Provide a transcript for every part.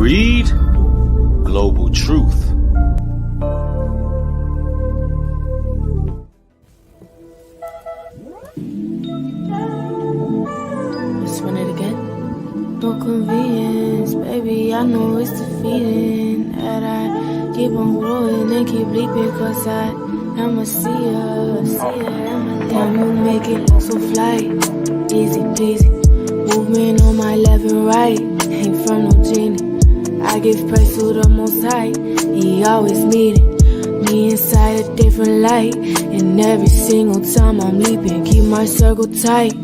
Breed Global Truth. Let's run it again. No convenience, baby, I know it's defeating. That I keep on growing and keep leaping, cause I'm a seer. Damn, you make it look so fly. Easy peasy. Movement on my left and right. Ain't from no genie. I give praise to the Most High. He always meeting me inside a different light. And every single time I'm leaping, keep my circle tight.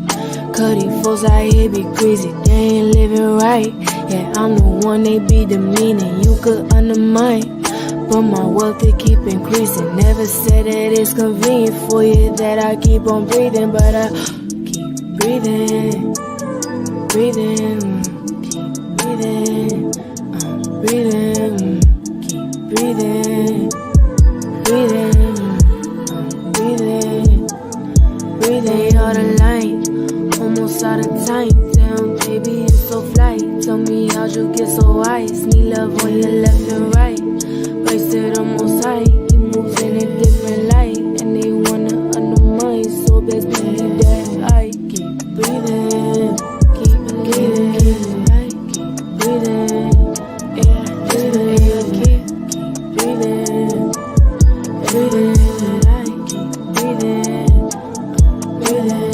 Cause these folks out here be crazy, they ain't living right. Yeah, I'm the one they be demeaning, you could undermine. But my wealth they keep increasing. Never said that it's convenient for you that I keep on breathing, but I keep breathing, breathing, keep breathing, I'm breathing, keep breathing, breathing, I'm breathing, breathing all the line. Almost out of time, damn baby, you so fly. Tell me how'd you get so wise? Need love on your left and right. Praise to the Most High, he moves in a different light. And they wanna undermine, so best believe that I keep breathing, keep breathing, keep breathing, yeah, keep breathing, breathing, I keep breathing, breathing.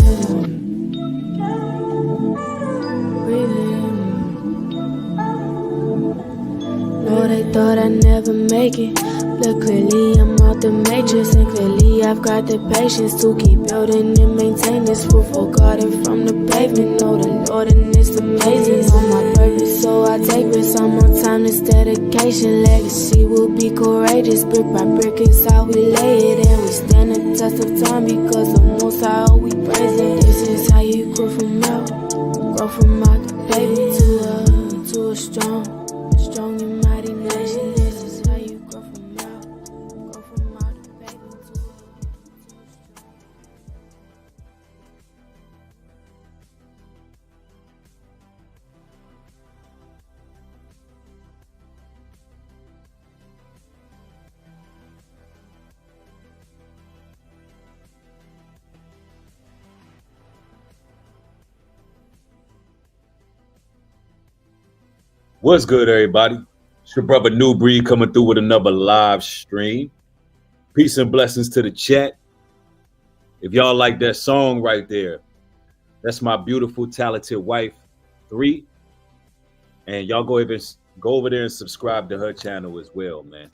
Lord, I thought I'd never make it, but clearly I'm out the matrix. And clearly I've got the patience to keep building and maintain this fruitful garden from the pavement. Know the Lord and it's amazing. On my purpose, so I take risks. I'm on time, this dedication. Legacy will be courageous. Brick by brick is how we lay it. And we stand the test of time because the Most High, we praise it. This is how you grow from out the baby to a strong and mighty nation. This is how you grow from out the baby to a strong. What's good, everybody? It's your brother New Breed coming through with another live stream. Peace and blessings to the chat. If y'all like that song right there, that's my beautiful, talented wife, 3. And y'all go over there and subscribe to her channel as well, man.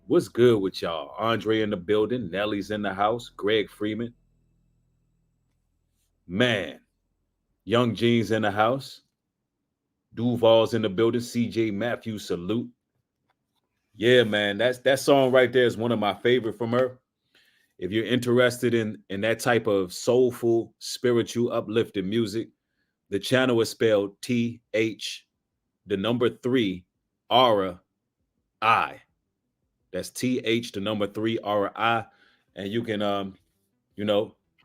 What's good with y'all? Andre in the building, Nelly's in the house, Greg Freeman. Man, Young Jeans in the house. Duval's in the building. CJ Matthews, salute. Yeah, man, that song right there is one of my favorite from her. If you're interested in that type of soulful, spiritual, uplifting music, the channel is spelled TH, the number 3, Aura I. That's TH, the number 3, Aura I. And you can,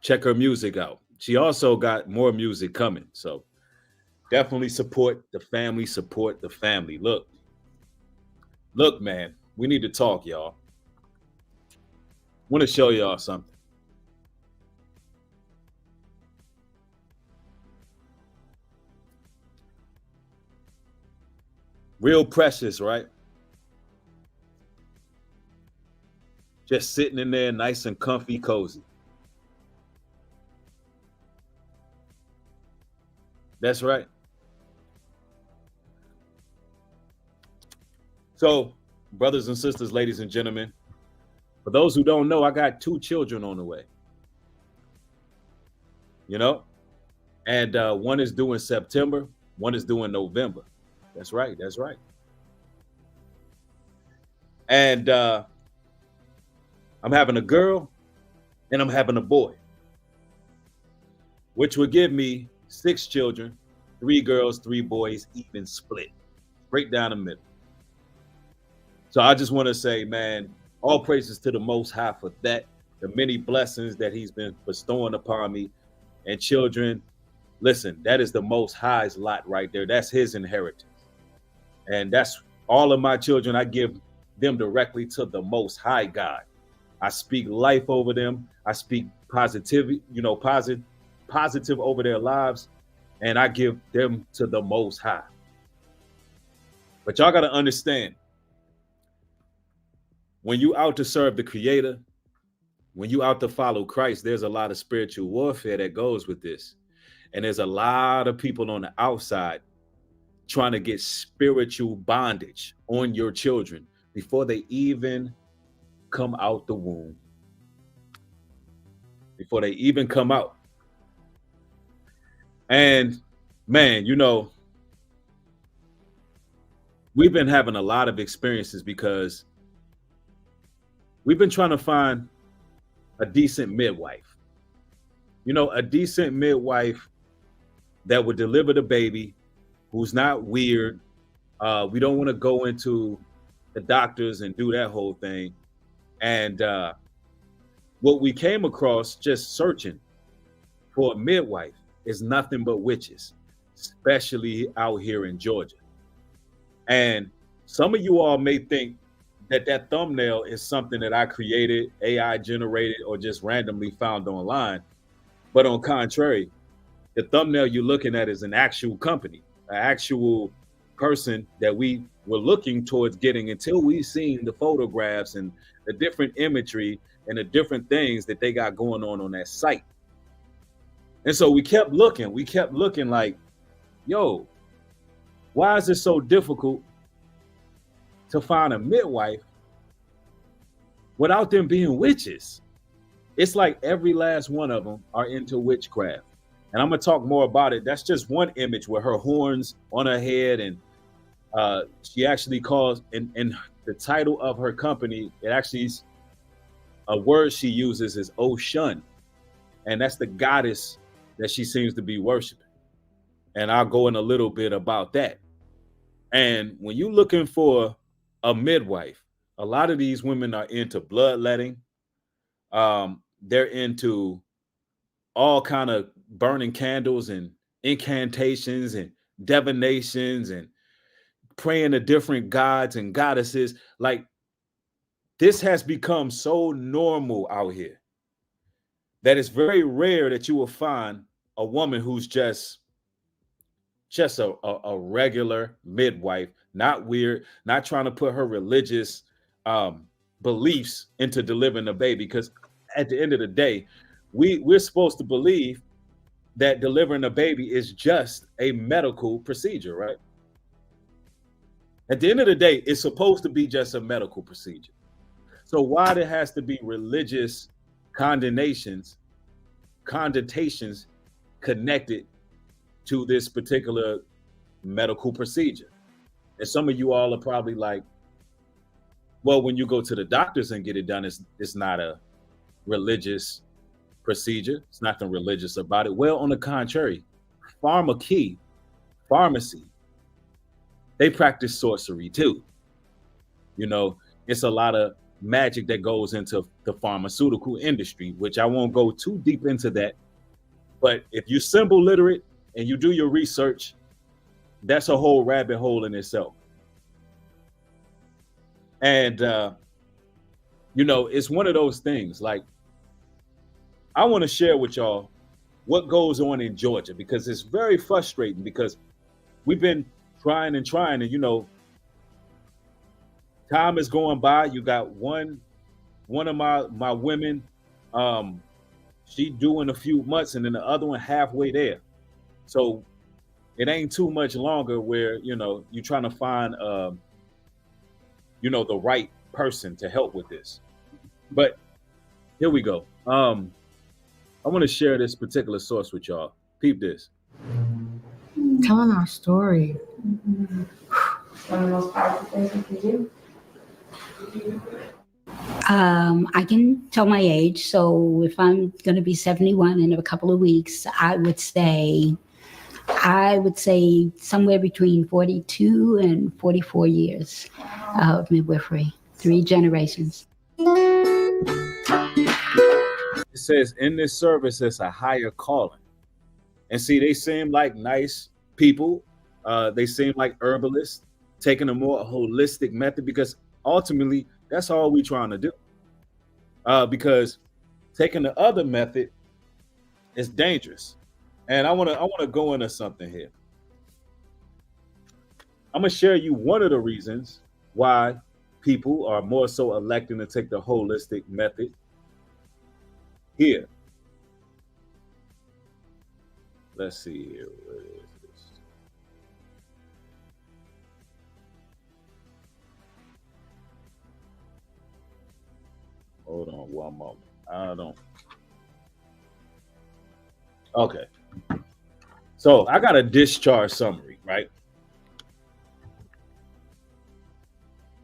check her music out. She also got more music coming. So definitely support the family, Look, man, we need to talk, y'all. Want to show y'all something. Real precious, right? Just sitting in there nice and comfy, cozy. That's right. So, brothers and sisters, ladies and gentlemen, for those who don't know, I got 2 children on the way. And one is due in September, one is due in November. That's right. And I'm having a girl and I'm having a boy, which would give me 6 children, 3 girls, 3 boys, even split, straight down the middle. So I just want to say, man, all praises to the Most High for that, the many blessings that he's been bestowing upon me. And children, listen, that is the Most High's lot right there. That's his inheritance. And that's all of my children. I give them directly to the Most High God. I speak life over them. I speak positivity, positive over their lives, and I give them to the Most High. But y'all got to understand, when you out to serve the Creator, when you out to follow Christ, there's a lot of spiritual warfare that goes with this. And there's a lot of people on the outside trying to get spiritual bondage on your children before they even come out the womb. Before they even come out. And man, we've been having a lot of experiences because we've been trying to find a decent midwife. A decent midwife that would deliver the baby, who's not weird. We don't want to go into the doctors and do that whole thing. And what we came across just searching for a midwife is nothing but witches, especially out here in Georgia. And some of you all may think that thumbnail is something that I created, AI generated, or just randomly found online. But on contrary, the thumbnail you're looking at is an actual company, an actual person that we were looking towards getting until we seen the photographs and the different imagery and the different things that they got going on that site. And so we kept looking like, yo, why is it so difficult to find a midwife without them being witches? It's like every last one of them are into witchcraft. And I'm going to talk more about it. That's just one image with her horns on her head. And she actually calls, in the title of her company, it actually is a word she uses is Oshun. And that's the goddess that she seems to be worshiping. And I'll go in a little bit about that. And when you're looking for a midwife, a lot of these women are into bloodletting. They're into all kind of burning candles and incantations and divinations and praying to different gods and goddesses. Like, this has become so normal out here that it's very rare that you will find a woman who's just a regular midwife, not weird, not trying to put her religious beliefs into delivering a baby. Because at the end of the day, we're supposed to believe that delivering a baby is just a medical procedure, right? At the end of the day, it's supposed to be just a medical procedure. So why there has to be religious connotations connected to this particular medical procedure? And some of you all are probably like, well, when you go to the doctors and get it done, it's not a religious procedure. It's nothing religious about it. Well, on the contrary, pharmacy, they practice sorcery too. It's a lot of magic that goes into the pharmaceutical industry, which I won't go too deep into that. But if you're symbol literate and you do your research, that's a whole rabbit hole in itself. And, it's one of those things. Like, I want to share with y'all what goes on in Georgia, because it's very frustrating, because we've been trying and time is going by. You got one of my women, she due in a few months, and then the other one halfway there. So it ain't too much longer where, you're trying to find, the right person to help with this. But here we go. I want to share this particular source with y'all. Peep this. Telling our story. One of the most powerful things we can do. I can tell my age. So if I'm going to be 71 in a couple of weeks, I would say somewhere between 42 and 44 years of midwifery, 3 generations. It says in this service, it's a higher calling. And see, they seem like nice people. They seem like herbalists. taking a more holistic method, because ultimately that's all we're trying to do. Because taking the other method is dangerous. And I want to go into something here. I'm going to share you one of the reasons why people are more so electing to take the holistic method here. Let's see here. Where is this? Hold on one moment. I don't. Okay. So I got a discharge summary, right?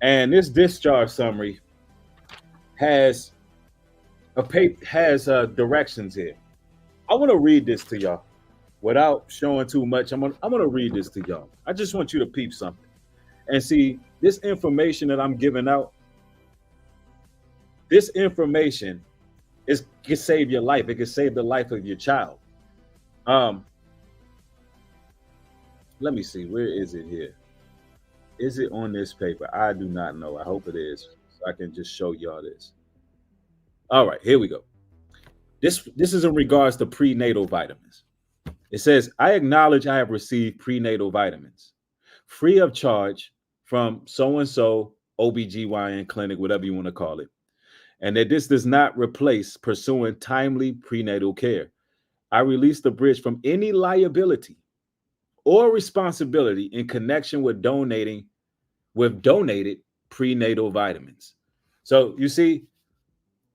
And this discharge summary has directions here. I want to read this to y'all without showing too much. I'm gonna read this to y'all. I just want you to peep something and see this information that I'm giving out. This information can save your life. It can save the life of your child. Let me see. Where is it here? Is it on this paper? I do not know. I hope it is, so I can just show y'all this. All right, here we go. This is in regards to prenatal vitamins. It says, I acknowledge I have received prenatal vitamins free of charge from so-and-so OBGYN clinic, whatever you want to call it, and that this does not replace pursuing timely prenatal care. I release the bridge from any liability or responsibility in connection with donated prenatal vitamins. So you see,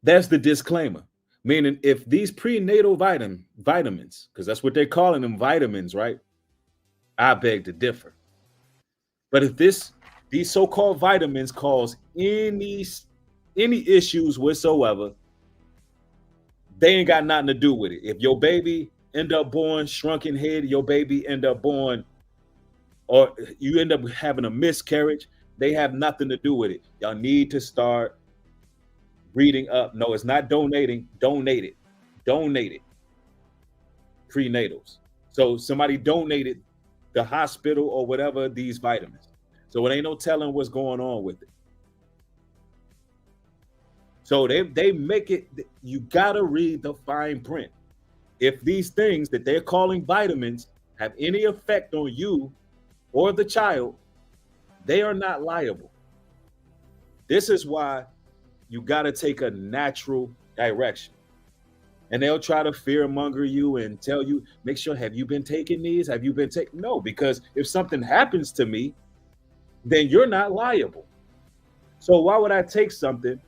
that's the disclaimer. Meaning, if these prenatal vitamins, because that's what they're calling them, vitamins, right? I beg to differ. But if these so-called vitamins cause any issues whatsoever, they ain't got nothing to do with it. If your baby end up born shrunken head, your baby end up born, or you end up having a miscarriage, they have nothing to do with it. Y'all need to start reading up. No, it's not donating. Donated prenatals. So somebody donated the hospital or whatever these vitamins. So it ain't no telling what's going on with it. So they make it, you gotta read the fine print. If these things that they're calling vitamins have any effect on you or the child, they are not liable. This is why you gotta take a natural direction. And they'll try to fearmonger you and tell you, make sure, have you been taking these? Have you been taking? No, because if something happens to me, then you're not liable. So why would I take something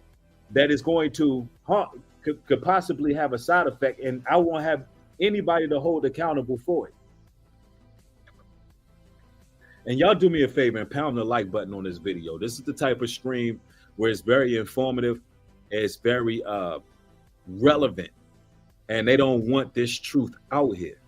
that is going to could possibly have a side effect, and I won't have anybody to hold accountable for it? And y'all do me a favor and pound the like button on this video. This is the type of stream where it's very informative, it's very relevant, and they don't want this truth out here.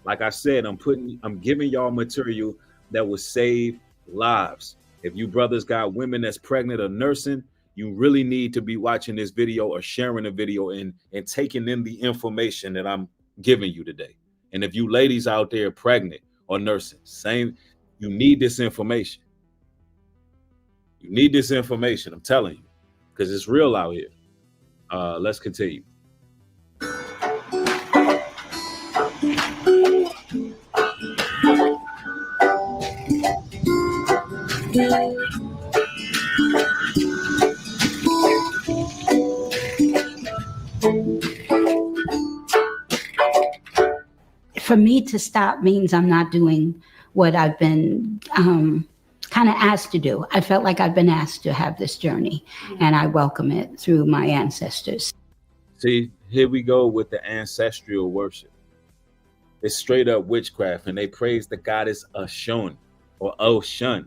Like I said, I'm giving y'all material that will save lives. If you brothers got women that's pregnant or nursing, you really need to be watching this video or sharing the video and taking in the information that I'm giving you today. And if you ladies out there pregnant or nursing, you need this information. You need this information, I'm telling you, because it's real out here. Let's continue. For me to stop means I'm not doing what I've been kind of asked to do. I felt like I've been asked to have this journey, and I welcome it through my ancestors. See, here we go with the ancestral worship. It's straight up witchcraft, and they praise the goddess Oshun or Oshun.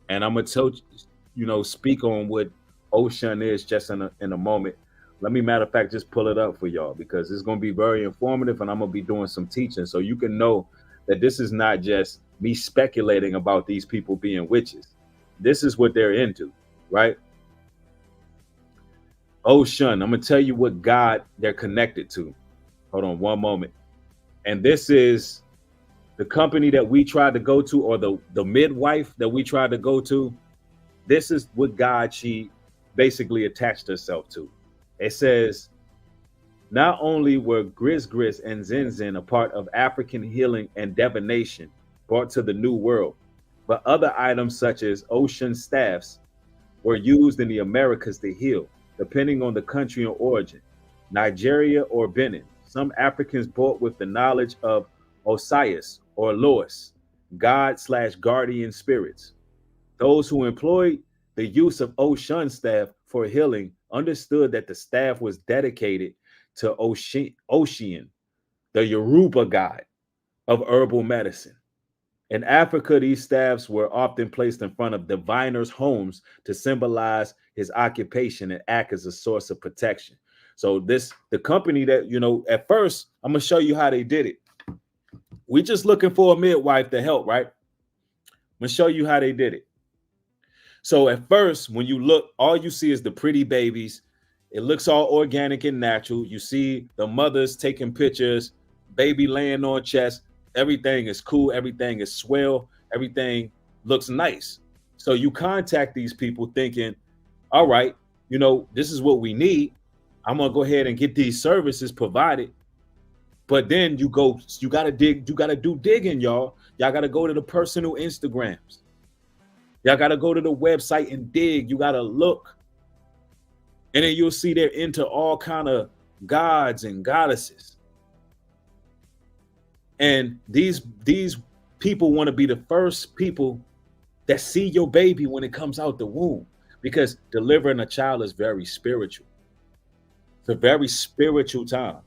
And I'm gonna speak on what Oshun is just in a moment. Let me, matter of fact, just pull it up for y'all, because it's going to be very informative, and I'm going to be doing some teaching so you can know that this is not just me speculating about these people being witches. This is what they're into, right? Oshun, I'm going to tell you what God they're connected to. Hold on one moment. And this is the company that we tried to go to, or the midwife that we tried to go to, this is what God she basically attached herself to. It says, not only were Gris and Zinzin a part of African healing and divination brought to the New World, but other items such as ocean staffs were used in the Americas to heal, depending on the country of origin, Nigeria or Benin. Some Africans brought with the knowledge of Osiris or Lois, God/guardian spirits. Those who employed the use of ocean staff for healing understood that the staff was dedicated to Ocean, the Yoruba god of herbal medicine. In Africa, these staffs were often placed in front of diviners' homes to symbolize his occupation and act as a source of protection. So the company that, at first, I'm going to show you how they did it. We're just looking for a midwife to help, right? I'm going to show you how they did it. So at first, when you look, all you see is the pretty babies. It looks all organic and natural. You see the mothers taking pictures, baby laying on chest. Everything is cool. Everything is swell. Everything looks nice. So you contact these people thinking, all right, this is what we need. I'm going to go ahead and get these services provided. But then you got to do digging, y'all. Y'all got to go to the personal Instagrams. Y'all got to go to the website and dig. You got to look. And then you'll see they're into all kind of gods and goddesses. And these people want to be the first people that see your baby when it comes out the womb, because delivering a child is very spiritual. It's a very spiritual time.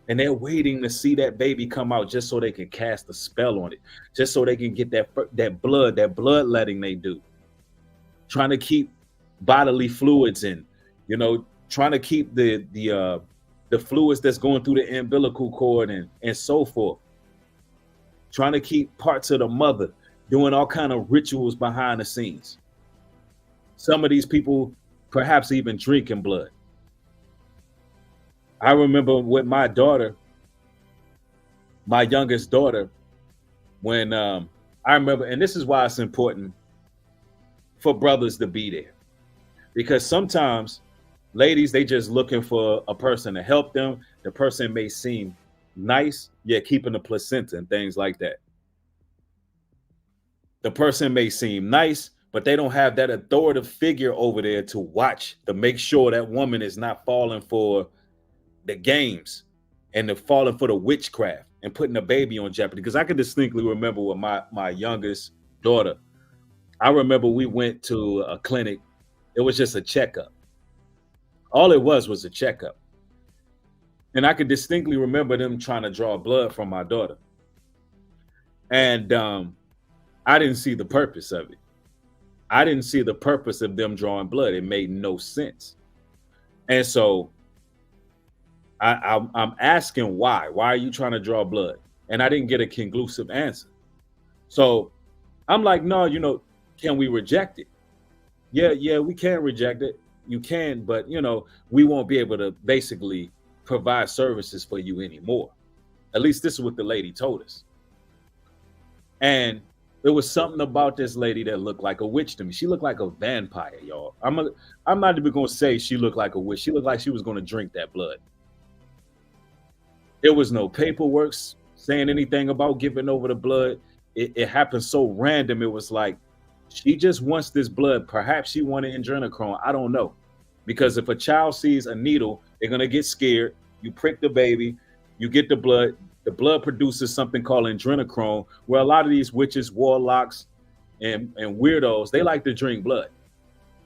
And they're waiting to see that baby come out just so they can cast a spell on it, just so they can get that bloodletting they do. Trying to keep bodily fluids in, trying to keep the fluids that's going through the umbilical cord and so forth. Trying to keep parts of the mother, doing all kind of rituals behind the scenes. Some of these people perhaps even drinking blood. I remember with my daughter, my youngest daughter, when I remember, and this is why it's important for brothers to be there. Because sometimes ladies, they just looking for a person to help them. The person may seem nice, yet keeping the placenta and things like that. The person may seem nice, but they don't have that authoritative figure over there to watch, to make sure that woman is not falling for the games and the falling for the witchcraft and putting the baby on jeopardy. Because I can distinctly remember with my youngest daughter, I remember we went to a clinic. It was just a checkup. All it was a checkup. And I could distinctly remember them trying to draw blood from my daughter. And I didn't see the purpose of it. I didn't see the purpose of them drawing blood. It made no sense. And so I'm asking why. Why are you trying to draw blood? And I didn't get a conclusive answer. So I'm like, no, can we reject it? Yeah, we can reject it. You can, but we won't be able to basically provide services for you anymore. At least this is what the lady told us. And there was something about this lady that looked like a witch to me. She looked like a vampire, y'all. I'm not even going to say she looked like a witch. She looked like she was going to drink that blood. There was no paperwork saying anything about giving over the blood. It happened so random. It was like, she just wants this blood. Perhaps she wanted adrenochrome. I don't know. Because if a child sees a needle, they're going to get scared. You prick the baby, you get the blood. The blood produces something called adrenochrome, where a lot of these witches, warlocks, and weirdos, they like to drink blood.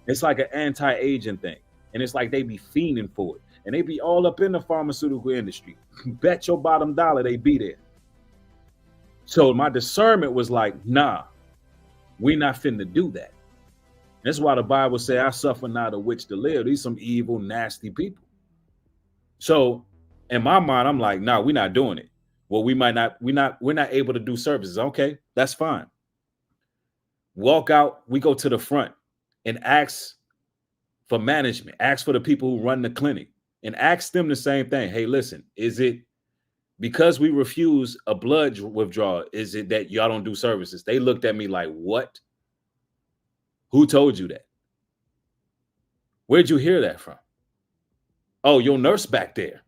It's like an anti-aging thing. And it's like they be fiending for it. And they be all up in the pharmaceutical industry. Bet your bottom dollar they be there. So my discernment was like, nah, we not finna do that. That's why the Bible say, I suffer not a witch to live. These some evil, nasty people. So in my mind, I'm like, nah, we're not doing it. Well, we're not able to do services. Okay, that's fine. Walk out, we go to the front and ask for management, ask for the people who run the clinic and ask them the same thing. Hey, listen, is it because we refuse a blood withdrawal, is it that y'all don't do services? They looked at me like, what? Who told you that? Where'd you hear that from? Oh, your nurse back there.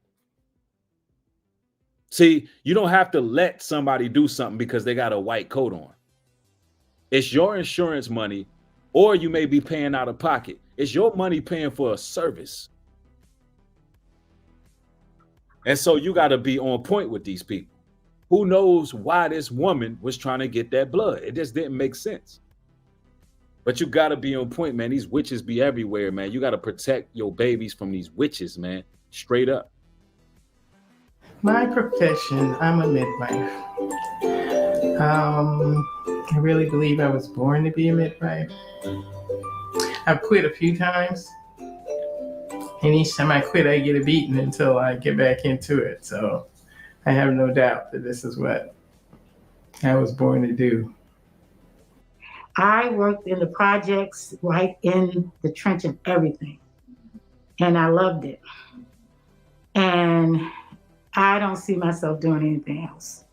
See, you don't have to let somebody do something because they got a white coat on. It's your insurance money, or you may be paying out of pocket. It's your money paying for a service. And so you got to be on point with these people. Who knows why this woman was trying to get that blood? It just didn't make sense. But you got to be on point, man. These witches be everywhere, man. You got to protect your babies from these witches, man. Straight up. My profession, I'm a midwife. I really believe I was born to be a midwife. I've quit a few times. And each time I quit, I get a beating until I get back into it. So I have no doubt that this is what I was born to do. I worked in the projects, right in the trench of everything. And I loved it. And I don't see myself doing anything else.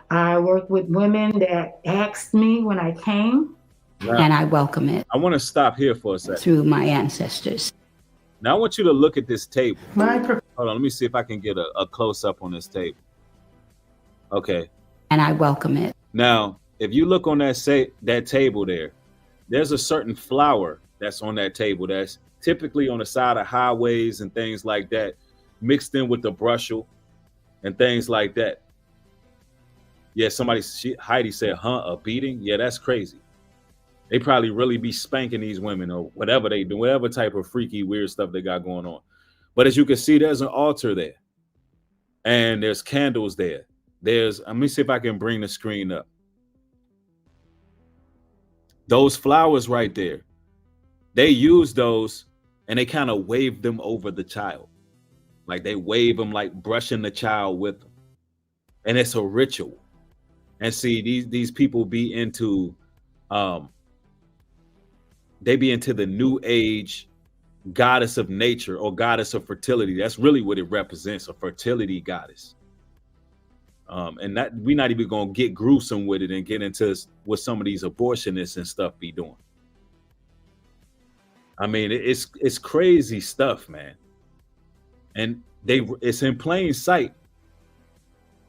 I worked with women that asked me when I came. Now, and I welcome it I want to stop here for a second. through my ancestors. Now I want you to look at this table. My Hold on, let me see if I can get a close up on this table. Okay. And I welcome it. Now, if you look on that table there, there's a certain flower that's on that table that's typically on the side of highways and things like that, mixed in with the brushel and things like that. Yeah, Heidi said, a beating? Yeah, that's crazy. They probably really be spanking these women or whatever they do, whatever type of freaky, weird stuff they got going on. But as you can see, there's an altar there. And there's candles there. Let me see if I can bring the screen up. Those flowers right there, they use those and they kind of wave them over the child. Like they wave them like brushing the child with them. And it's a ritual. And see, these people be into, they be into the new age goddess of nature or goddess of fertility. That's really what it represents, a fertility goddess. And that we're not even gonna get gruesome with it and get into what some of these abortionists and stuff be doing. I mean, it's crazy stuff, man. And it's in plain sight.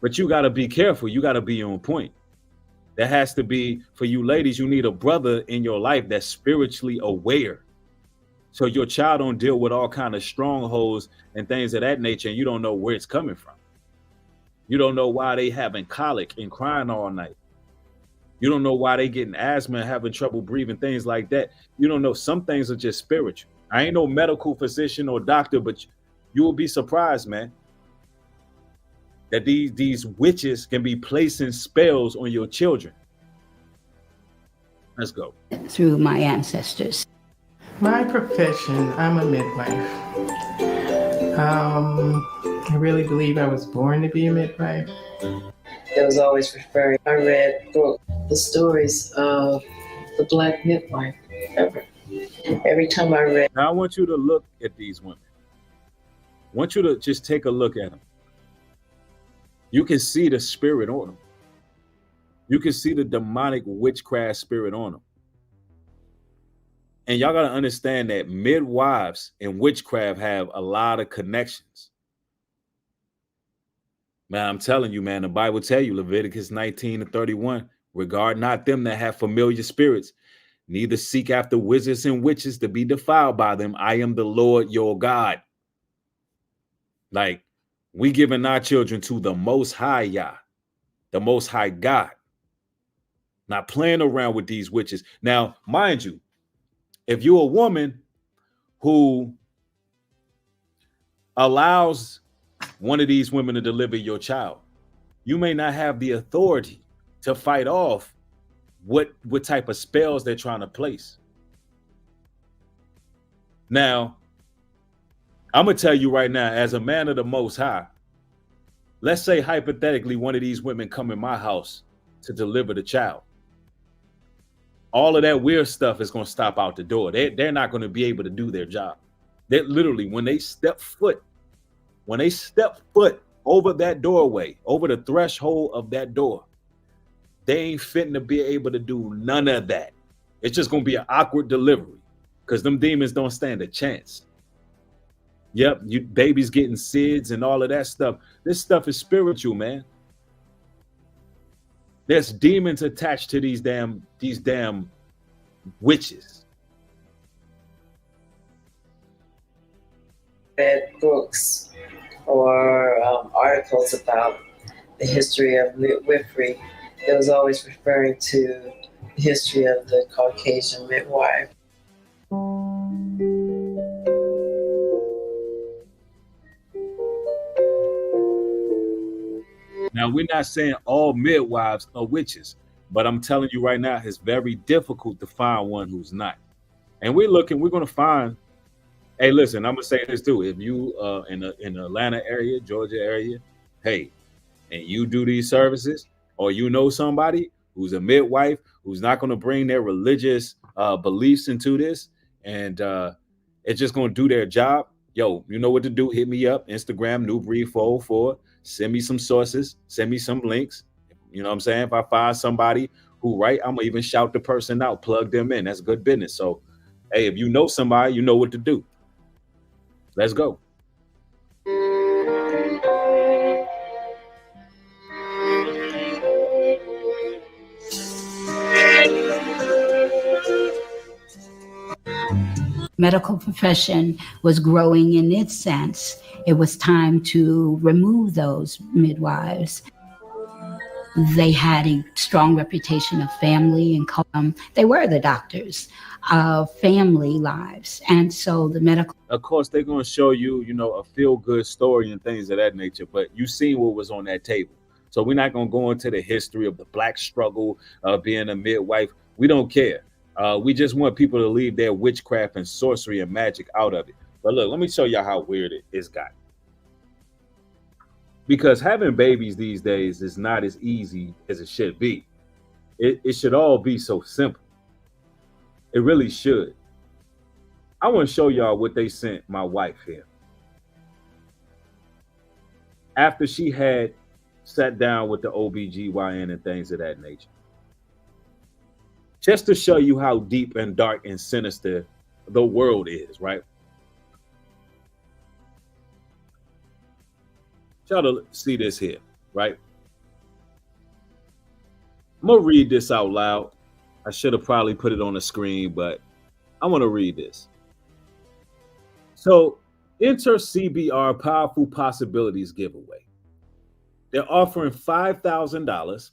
But you got to be careful. You got to be on point. That has to be, for you ladies, you need a brother in your life that's spiritually aware. So your child don't deal with all kind of strongholds and things of that nature, and you don't know where it's coming from. You don't know why they having colic and crying all night. You don't know why they getting asthma and having trouble breathing, things like that. You don't know. Some things are just spiritual. I ain't no medical physician or doctor, but you will be surprised, man, that these witches can be placing spells on your children. Let's go. Through my ancestors. My profession, I'm a midwife. I really believe I was born to be a midwife. That was always referring. I read the stories of the Black midwife. Every time I read. Now I want you to look at these women. I want you to just take a look at them. You can see the spirit on them. You can see the demonic witchcraft spirit on them. And y'all got to understand that midwives and witchcraft have a lot of connections. Man, I'm telling you, man, the Bible tell you, Leviticus 19:31, regard not them that have familiar spirits, neither seek after wizards and witches to be defiled by them. I am the Lord your God. Like, we giving our children to the Most High Yah, the Most High God. Not playing around with these witches. Now, mind you, if you're a woman who allows one of these women to deliver your child, you may not have the authority to fight off what type of spells they're trying to place. Now, I'm going to tell you right now, as a man of the Most High, let's say hypothetically one of these women come in my house to deliver the child. All of that weird stuff is going to stop out the door. They're not going to be able to do their job. They literally, when they step foot over that doorway, over the threshold of that door, they ain't fitting to be able to do none of that. It's just gonna be an awkward delivery because them demons don't stand a chance. Yep, you babies getting SIDS and all of that stuff. This stuff is spiritual, man. There's demons attached to these damn witches. Read books or articles about the history of midwifery. It was always referring to the history of the Caucasian midwife. Now, we're not saying all midwives are witches, but I'm telling you right now, it's very difficult to find one who's not. And we're going to find, hey, listen, I'm going to say this too. If you in the Atlanta area, Georgia area, hey, and you do these services, or you know somebody who's a midwife, who's not going to bring their religious beliefs into this, and it's just going to do their job, yo, you know what to do. Hit me up, Instagram, newbreed404. Send me some sources, send me some links. You know what I'm saying? If I find somebody who right, I'm gonna even shout the person out, plug them in. That's good business. So, hey, if you know somebody, you know what to do. Let's go. Medical profession was growing in its sense. It was time to remove those midwives. They had a strong reputation of family and they were the doctors of family lives. And so the medical... Of course, they're going to show you, you know, a feel-good story and things of that nature, but you seen what was on that table. So we're not going to go into the history of the Black struggle of being a midwife. We don't care. We just want people to leave their witchcraft and sorcery and magic out of it. But look, let me show y'all how weird it's got. Because having babies these days is not as easy as it should be. It should all be so simple. It really should. I want to show y'all what they sent my wife here. After she had sat down with the OBGYN and things of that nature. Just to show you how deep and dark and sinister the world is, right? Y'all to see this here, right? I'm gonna read this out loud. I should have probably put it on the screen, but I want to read this. So, enter CBR Powerful Possibilities giveaway. They're offering $5,000.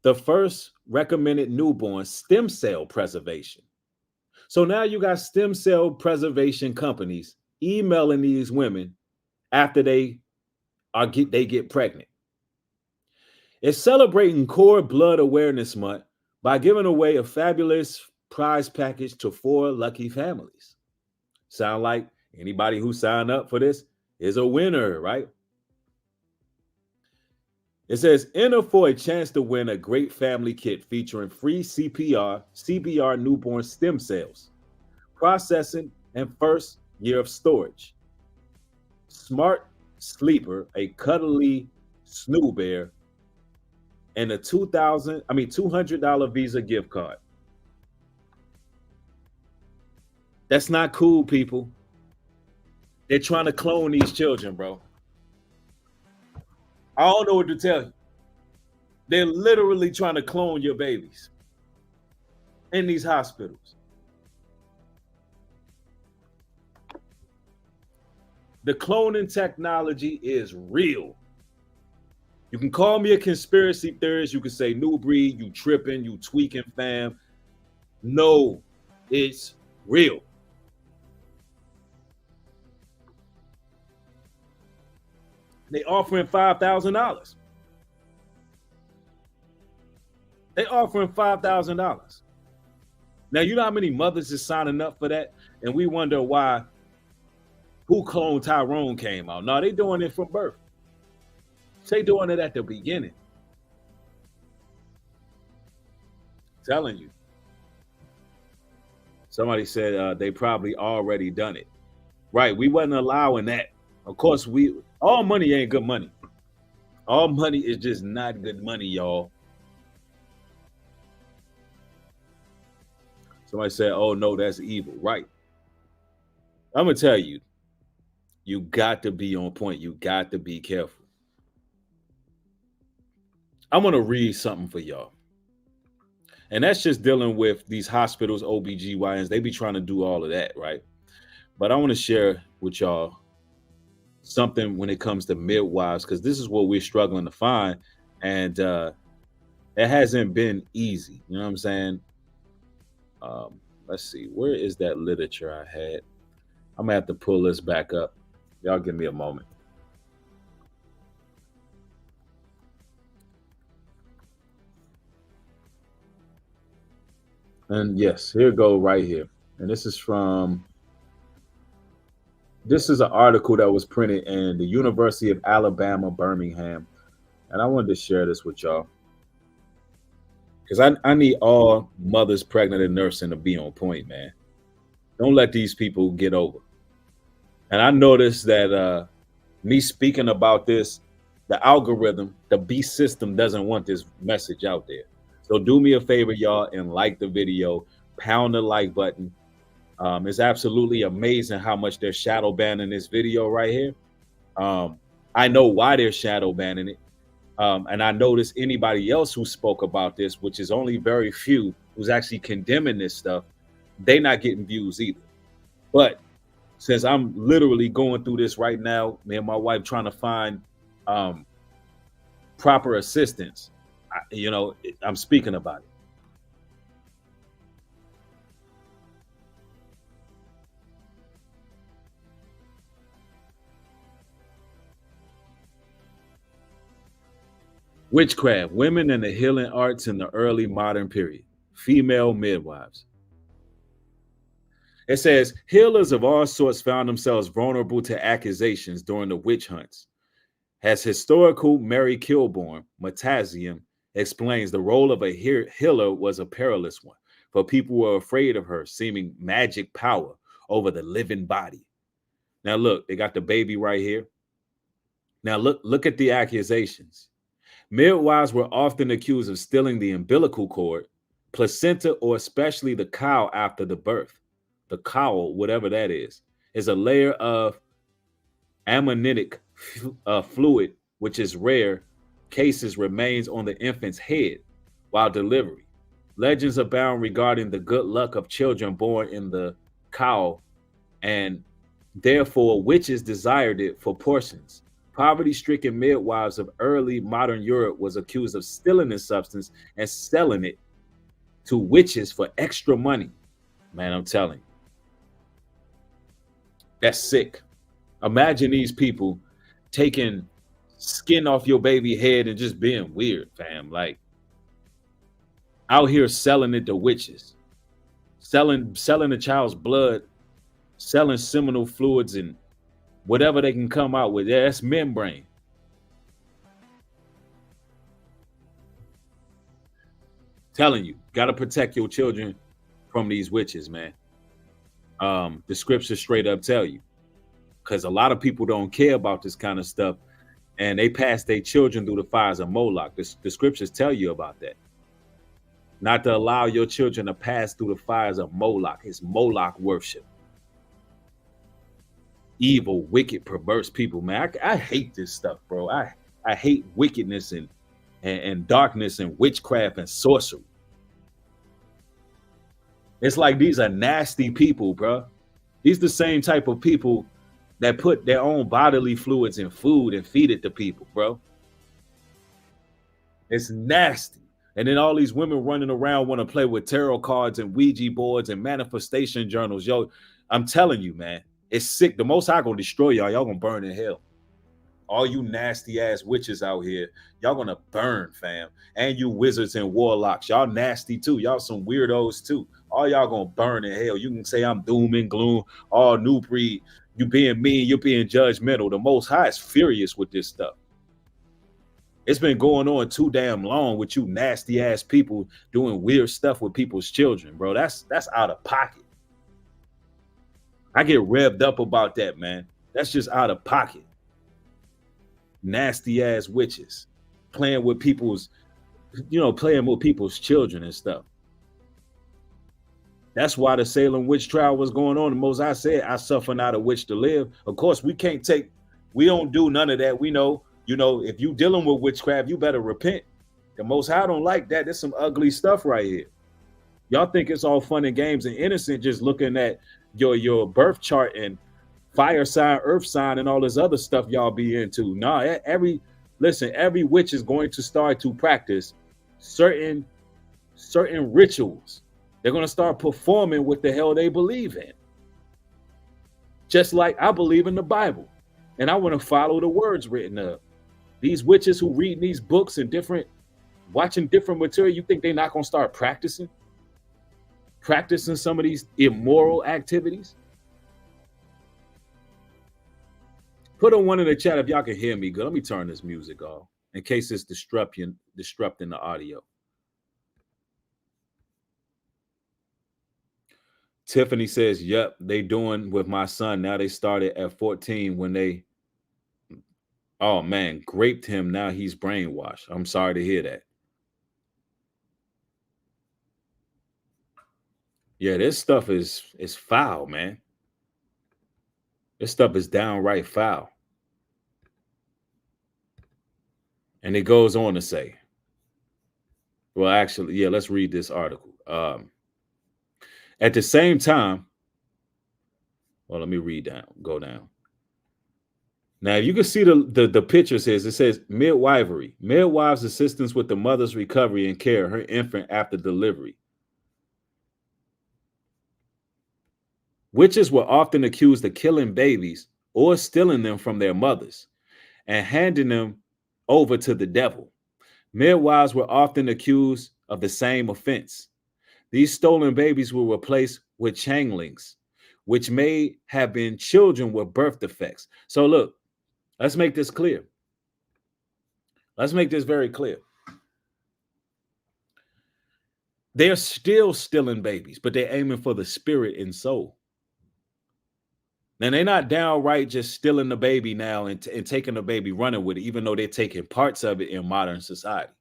The first recommended newborn stem cell preservation. So now you got stem cell preservation companies emailing these women after they get pregnant. It's celebrating Cord Blood Awareness Month by giving away a fabulous prize package to 4 lucky families. Sound like anybody who signed up for this is a winner, right? It says, enter for a chance to win a great family kit featuring free CBR newborn stem cells, processing, and first year of storage. Smart Sleeper, a cuddly snoo bear, and a $200 Visa gift card. That's not cool, people. They're trying to clone these children, bro. I don't know what to tell you. They're literally trying to clone your babies in these hospitals. The cloning technology is real. You can call me a conspiracy theorist. You can say, New Breed, you tripping, you tweaking, fam. No, it's real. They offering $5,000. They offering $5,000. Now, you know how many mothers is signing up for that? And we wonder why Who Cloned Tyrone came out. No, they doing it from birth. They doing it at the beginning. Telling you. Somebody said they probably already done it. Right, we wasn't allowing that. Of course, All money ain't good money. All money is just not good money, y'all. Somebody said, oh no, that's evil. Right. I'm gonna tell you, you got to be on point. You got to be careful. I'm gonna read something for y'all. And that's just dealing with these hospitals, OBGYNs. They be trying to do all of that, right? But I want to share with y'all something when it comes to midwives, because this is what we're struggling to find. And it hasn't been easy. You know what I'm saying? Let's see. Where is that literature I had? I'm going to have to pull this back up. Y'all give me a moment. And yes, here it go right here. And this is an article that was printed in the University of Alabama, Birmingham. And I wanted to share this with y'all, because I need all mothers pregnant and nursing to be on point, man. Don't let these people get over. And I noticed that me speaking about this, the algorithm, the beast system doesn't want this message out there. So do me a favor, y'all, and like the video, pound the like button. It's absolutely amazing how much they're shadow banning this video right here. I know why they're shadow banning it. And I noticed anybody else who spoke about this, which is only very few, who's actually condemning this stuff, they not getting views either. But since I'm literally going through this right now, me and my wife trying to find proper assistance, I'm speaking about it. Witchcraft, women in the healing arts in the early modern period, female midwives. It says, healers of all sorts found themselves vulnerable to accusations during the witch hunts. As historical Mary Kilbourne, Matazium, explains, the role of a healer was a perilous one, for people were afraid of her seeming magic power over the living body. Now look, they got the baby right here. Now look at the accusations. Midwives were often accused of stealing the umbilical cord, placenta, or especially the cow after the birth. The cowl, whatever that is a layer of amniotic fluid, which is rare cases remains on the infant's head while delivery. Legends abound regarding the good luck of children born in the cowl, and therefore witches desired it for portions. Poverty-stricken midwives of early modern Europe was accused of stealing this substance and selling it to witches for extra money. Man, I'm telling you. That's sick. Imagine these people taking skin off your baby head and just being weird, fam. Like, out here selling it to witches, selling the child's blood, selling seminal fluids and whatever they can come out with. Yeah, that's membrane. Telling you, got to protect your children from these witches, man. The scriptures straight up tell you, because a lot of people don't care about this kind of stuff, and they pass their children through the fires of Moloch. The scriptures tell you about that. Not to allow your children to pass through the fires of Moloch. It's Moloch worship. Evil, wicked, perverse people, man. I hate this stuff, bro. I hate wickedness and darkness and witchcraft and sorcery. It's like these are nasty people, bro. These the same type of people that put their own bodily fluids in food and feed it to people, bro. It's nasty. And then all these women running around want to play with tarot cards and Ouija boards and manifestation journals. Yo, I'm telling you, man, it's sick. The Most High gonna destroy y'all. Y'all gonna burn in hell. All you nasty ass witches out here, y'all gonna burn, fam. And you wizards and warlocks, y'all nasty too. Y'all some weirdos too. All y'all gonna burn in hell. You can say I'm doom and gloom, all new breed. You being mean, you're being judgmental. The Most High is furious with this stuff. It's been going on too damn long with you nasty ass people doing weird stuff with people's children, bro. That's out of pocket. I get revved up about that, man. That's just out of pocket. nasty ass witches playing with people's children and stuff. That's why the Salem witch trial was going on. The most I said, I suffer not a witch to live. Of course, we don't do none of that. We know, if you dealing with witchcraft, you better repent. The Most High don't like that. There's some ugly stuff right here. Y'all think it's all fun and games and innocent just looking at your birth chart and fire sign, earth sign, and all this other stuff y'all be into. Nah, every witch is going to start to practice certain rituals. They're going to start performing what the hell they believe in. Just like I believe in the Bible, and I want to follow the words written up. These witches who read these books and watching different material, you think they're not going to start practicing some of these immoral activities? Put on one in the chat if y'all can hear me good. Let me turn this music off in case it's disrupting the audio. Tiffany says, yep, they doing with my son. Now they started at 14 when they, oh man, graped him. Now he's brainwashed. I'm sorry to hear that. Yeah, this stuff is foul, man. This stuff is downright foul. And it goes on to say, well, actually, yeah, let's read this article. At the same time, well, let me go down. Now, you can see the picture says, it says midwifery, midwives' assistance with the mother's recovery and care of her infant after delivery. Witches were often accused of killing babies or stealing them from their mothers and handing them over to the devil. Midwives were often accused of the same offense. These stolen babies were replaced with changelings, which may have been children with birth defects. So look, let's make this clear. Let's make this very clear. They're still stealing babies, but they're aiming for the spirit and soul. Now, they're not downright just stealing the baby now and taking the baby running with it, even though they're taking parts of it in modern society.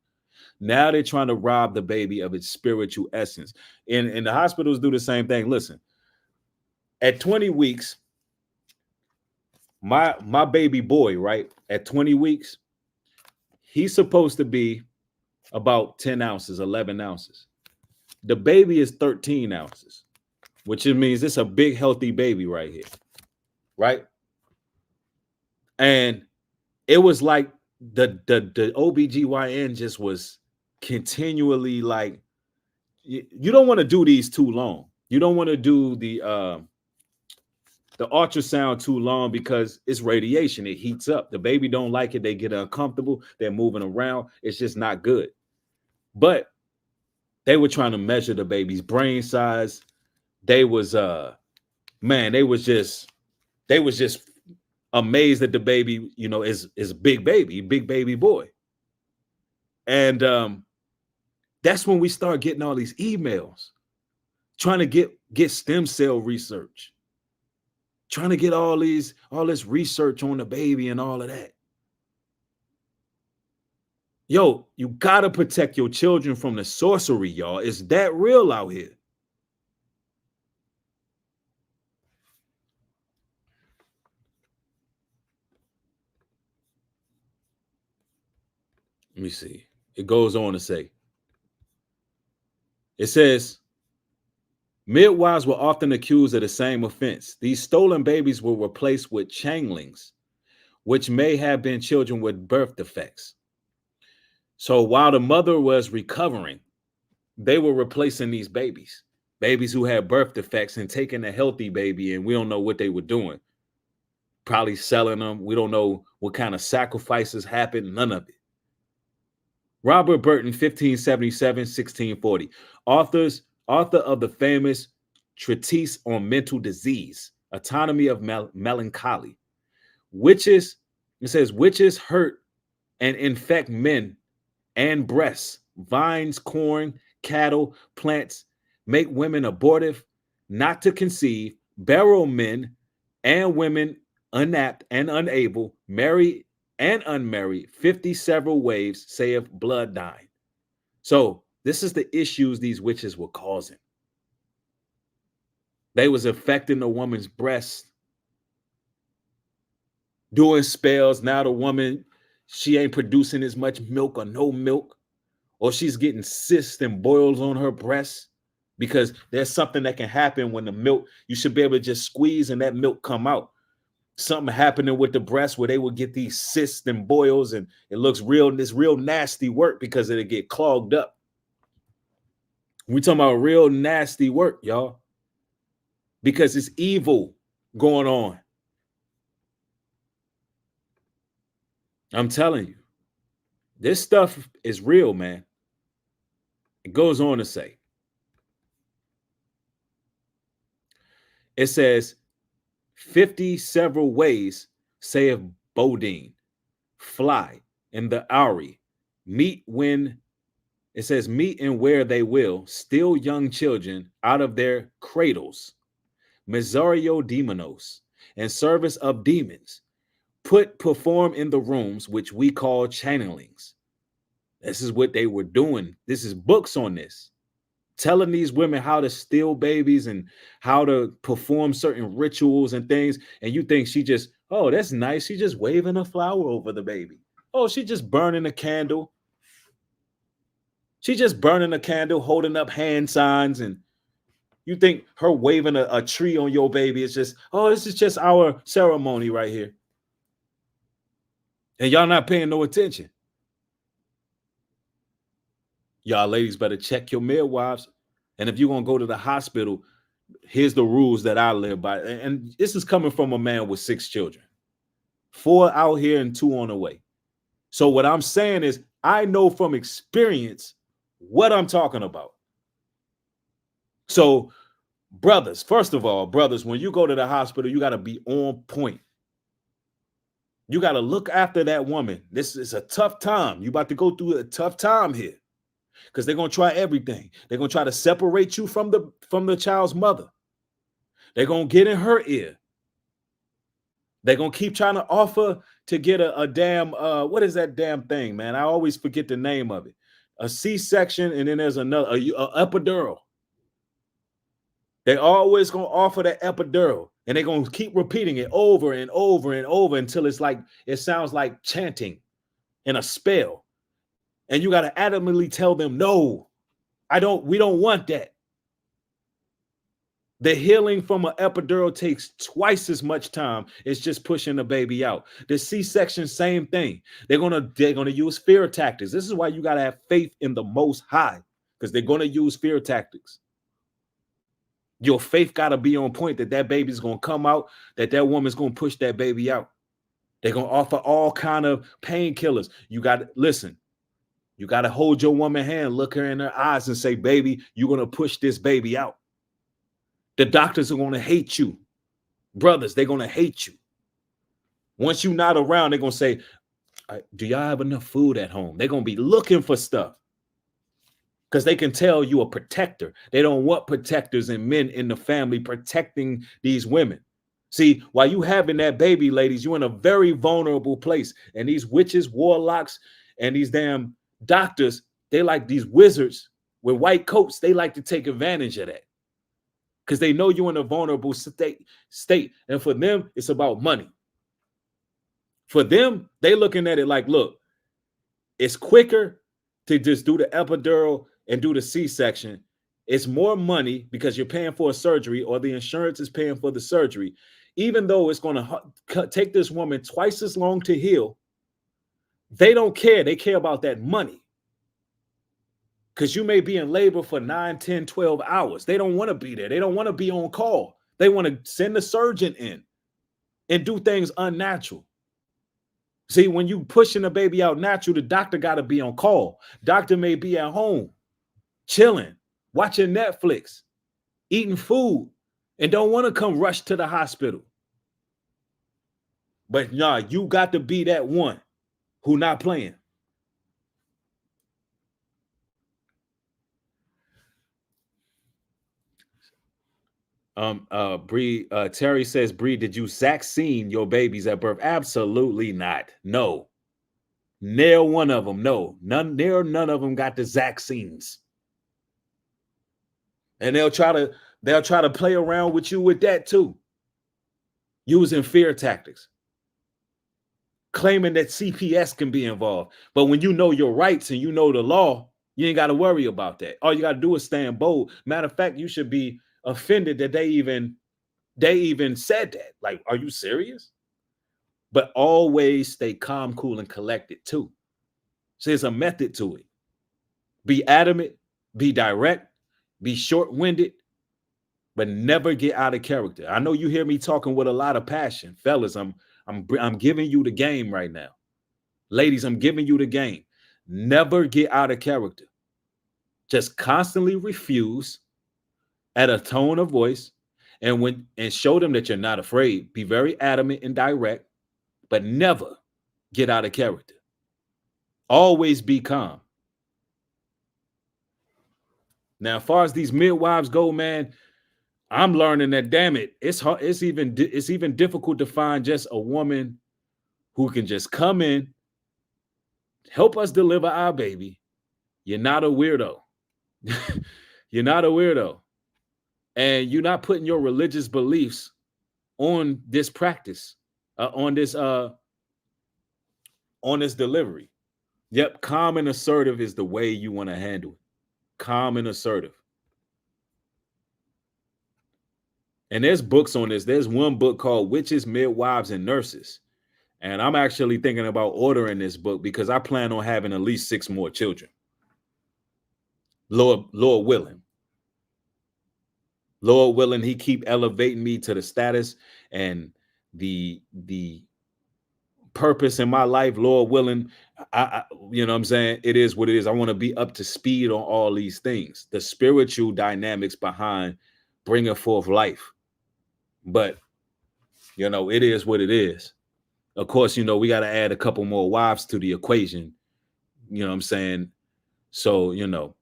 Now they're trying to rob the baby of its spiritual essence. And the hospitals do the same thing. Listen, at 20 weeks, my baby boy, right, at 20 weeks, he's supposed to be about 10 ounces, 11 ounces. The baby is 13 ounces, which means it's a big, healthy baby right here, right? And it was like the OBGYN just was continually like, you don't want to do these too long. You don't want to do the ultrasound too long because it's radiation. It heats up. The baby don't like it. They get uncomfortable. They're moving around. It's just not good. But they were trying to measure the baby's brain size. They was just amazed that the baby, is a big baby boy. And that's when we start getting all these emails trying to get stem cell research, trying to get all this research on the baby and all of that. Yo, you gotta protect your children from the sorcery, y'all. It's that real out here. Let me see. It goes on to say, it says, midwives were often accused of the same offense. These stolen babies were replaced with changelings, which may have been children with birth defects. So while the mother was recovering, they were replacing these babies who had birth defects and taking a healthy baby, and we don't know what they were doing. Probably selling them. We don't know what kind of sacrifices happened. None of it. Robert Burton, 1577, 1640. Author of the famous treatise on mental disease, Autonomy of Melancholy. Witches, it says, witches hurt and infect men and breasts, vines, corn, cattle, plants, make women abortive, not to conceive, barrow men and women unapt and unable, marry and unmarried, 50 several waves, saith blood dying. So this is the issues these witches were causing. They was affecting the woman's breast, doing spells. Now the woman, she ain't producing as much milk or no milk, or she's getting cysts and boils on her breast, because there's something that can happen when the milk, you should be able to just squeeze and that milk come out. Something happening with the breast where they will get these cysts and boils, and it looks real nasty work because it'll get clogged up. We talking about real nasty work, y'all, because it's evil going on. I'm telling you, this stuff is real, man. It goes on to say, it says, 50 several ways, saith Bodine, fly in the Ari, meet when, it says, meet and where they will, steal young children out of their cradles, Miserio demonos, and service of demons, perform in the rooms which we call channelings. This is what they were doing. This is books on this, telling these women how to steal babies and how to perform certain rituals and things. And you think she just, oh, that's nice. She just waving a flower over the baby. Oh, she just burning a candle. She just burning a candle, holding up hand signs. And you think her waving a tree on your baby is just, oh, this is just our ceremony right here. And y'all not paying no attention. Y'all ladies better check your midwives. And if you're going to go to the hospital, here's the rules that I live by. And this is coming from a man with 6 children, 4 out here and 2 on the way. So what I'm saying is, I know from experience what I'm talking about. So brothers, first of all, brothers, when you go to the hospital, you got to be on point. You got to look after that woman. This is a tough time. You about to go through a tough time here, because they're going to try everything. They're going to try to separate you from the child's mother. They're going to get in her ear. They're going to keep trying to offer to get a damn, what is that damn thing, man? I always forget the name of it. A C-section, and then there's another, a epidural. They always going to offer that epidural, and they're going to keep repeating it over and over and over until it's like, it sounds like chanting in a spell. And you got to adamantly tell them, no, we don't want that. The healing from an epidural takes twice as much time. It's just pushing the baby out. The C-section, same thing. They're gonna use fear tactics. This is why you gotta have faith in the Most High, because they're gonna use fear tactics. Your faith gotta be on point that baby's gonna come out, that woman's gonna push that baby out. They're gonna offer all kind of painkillers. You gotta listen. You gotta hold your woman's hand, look her in her eyes, and say, "Baby, you're gonna push this baby out." The doctors are going to hate you. Brothers, they're going to hate you. Once you're not around, they're going to say, do y'all have enough food at home? They're going to be looking for stuff, because they can tell you a protector. They don't want protectors and men in the family protecting these women. See, while you having that baby, ladies, you're in a very vulnerable place. And these witches, warlocks, and these damn doctors, they like these wizards with white coats. They like to take advantage of that, because they know you're in a vulnerable state. And for them, it's about money. For them, they looking at it like, look, it's quicker to just do the epidural and do the C-section. It's more money because you're paying for a surgery, or the insurance is paying for the surgery. Even though it's going to take this woman twice as long to heal, they don't care. They care about that money. Because you may be in labor for 9, 10, 12 hours. They don't want to be there. They don't want to be on call. They want to send the surgeon in and do things unnatural. See, when you pushing a baby out natural, the doctor got to be on call. Doctor may be at home, chilling, watching Netflix, eating food, and don't want to come rush to the hospital. But nah, you got to be that one who not playing. Terry says, Bree, did you vaccine your babies at birth? Absolutely not. No. Nail one of them. No. None of them got the vaccines. And they'll try to play around with you with that too. Using fear tactics. Claiming that CPS can be involved. But when you know your rights and you know the law, you ain't got to worry about that. All you got to do is stand bold. Matter of fact, you should be offended that they even said that. Like, are you serious? But always stay calm, cool, and collected too. So there's a method to it. Be adamant, be direct, be short-winded, but never get out of character. I know you hear me talking with a lot of passion. Fellas, I'm giving you the game right now. Ladies, I'm giving you the game. Never get out of character. Just constantly refuse at a tone of voice and show them that you're not afraid. Be very adamant and direct, but never get out of character. Always be calm. Now, as far as these midwives go, man, I'm learning that, damn it, it's hard. It's even difficult to find just a woman who can just come in, help us deliver our baby. You're not a weirdo. You're not a weirdo. And you're not putting your religious beliefs on this practice, on this delivery. Yep, calm and assertive is the way you want to handle it. Calm and assertive. And there's books on this. There's one book called Witches, Midwives, and Nurses. And I'm actually thinking about ordering this book because I plan on having at least 6 more children. Lord willing. Lord willing, he keep elevating me to the status and the purpose in my life. Lord willing, I you know what I'm saying? It is what it is. I want to be up to speed on all these things, the spiritual dynamics behind bringing forth life. But, you know, it is what it is. Of course, you know, we got to add a couple more wives to the equation. You know what I'm saying? So, you know,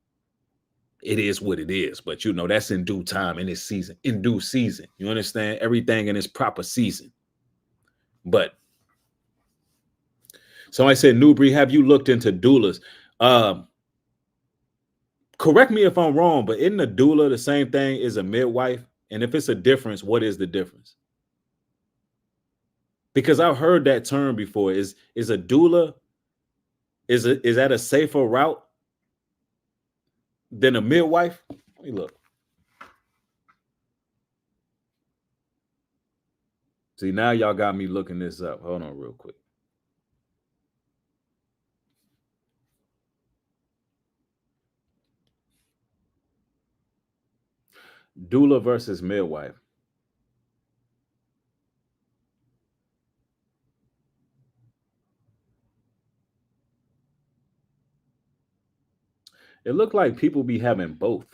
it is what it is. But, you know, that's in due time, in its season, in due season. You understand? Everything in its proper season. But somebody said, Newbury, have you looked into doulas? Correct me if I'm wrong, but isn't a doula the same thing as a midwife? And if it's a difference, what is the difference? Because I've heard that term before. Is a doula, is that a safer route than a midwife? Let me look. See, now y'all got me looking this up. Hold on real quick. Doula versus midwife. It looked like people be having both.